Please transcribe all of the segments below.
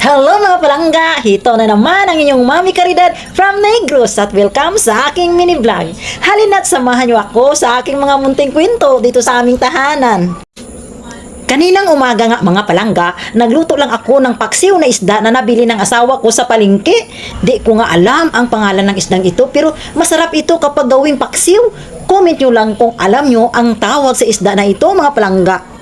Hello mga palangga! Ito na naman ang inyong Mami Caridad from Negros at welcome sa aking mini vlog. Halina't samahan niyo ako sa aking mga munting kwento dito sa aming tahanan. Kaninang umaga nga mga palangga, nagluto lang ako ng paksiw na isda na nabili ng asawa ko sa palengke. Di ko nga alam ang pangalan ng isdang ito pero masarap ito kapag gawing paksiw. Comment nyo lang kung alam nyo ang tawag sa isda na ito mga palangga.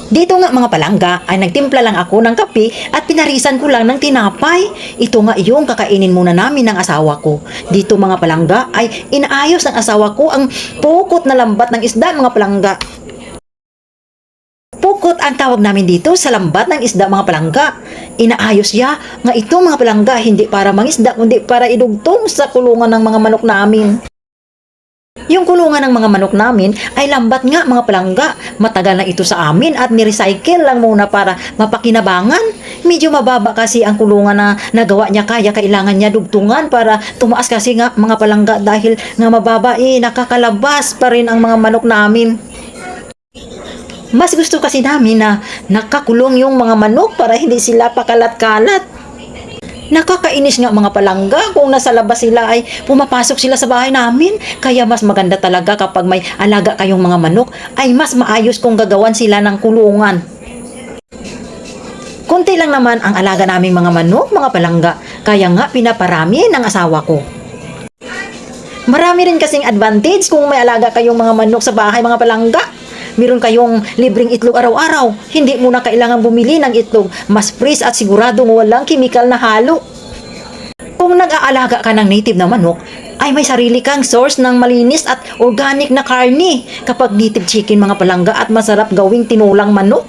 Dito nga mga palangga ay nagtimpla lang ako ng kape at pinarisan ko lang ng tinapay. Ito nga yung kakainin muna namin ng asawa ko. Dito mga palangga ay inaayos ng asawa ko ang pukot na lambat ng isda mga palangga. Pukot ang tawag namin dito sa lambat ng isda mga palangga. Inaayos niya nga ito mga palangga hindi para mangisda kundi para idugtong sa kulungan ng mga manok namin. Yung kulungan ng mga manok namin ay lambat nga mga palangga. Matagal na ito sa amin at ni-recycle lang muna para mapakinabangan. Medyo mababa kasi ang kulungan na nagawa niya kaya kailangan niya dugtungan para tumaas kasi nga mga palangga dahil nga mababa nakakalabas pa rin ang mga manok namin. Mas gusto kasi namin na nakakulong yung mga manok para hindi sila pakalat-kalat. Nakakainis nga mga palangga kung nasa labas sila ay pumapasok sila sa bahay namin. Kaya mas maganda talaga kapag may alaga kayong mga manok ay mas maayos kung gagawan sila ng kulungan. Kunti lang naman ang alaga naming mga manok mga palangga. Kaya nga pinaparami ng asawa ko. Marami rin kasing advantage kung may alaga kayong mga manok sa bahay mga palangga. Meron kayong libreng itlog araw-araw. Hindi mo na kailangan bumili ng itlog. Mas fresh at siguradong walang chemical na halo. Kung nag-aalaga ka ng native na manok, ay may sarili kang source ng malinis at organic na karne kapag native chicken mga palangga at masarap gawing tinulang manok.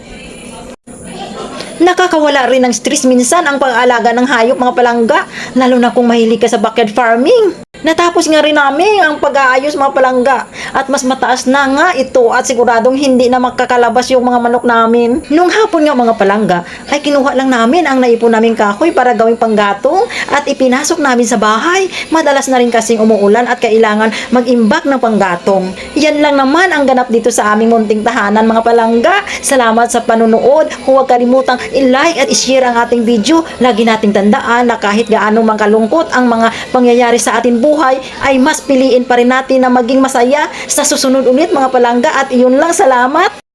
Nakakawala rin ng stress minsan ang pag-aalaga ng hayop mga palangga, lalo na kung mahilig ka sa backyard farming. Natapos nga rin namin ang pag-aayos mga palangga at mas mataas na nga ito at siguradong hindi na makakalabas yung mga manok namin. Nung hapon nga mga palangga ay kinuha lang namin ang naipon naming kahoy para gawing panggatong at ipinasok namin sa bahay. Madalas na rin kasing umuulan at kailangan mag-imbak ng panggatong. Yan lang naman ang ganap dito sa aming munting tahanan mga palangga. Salamat sa panunood. Huwag kalimutang i-like at i-share ang ating video. Lagi nating tandaan na kahit gaano mang kalungkot ang mga pangyayari sa ating buhay ay mas piliin pa rin natin na maging masaya sa susunod ulit mga palangga at iyon lang, salamat!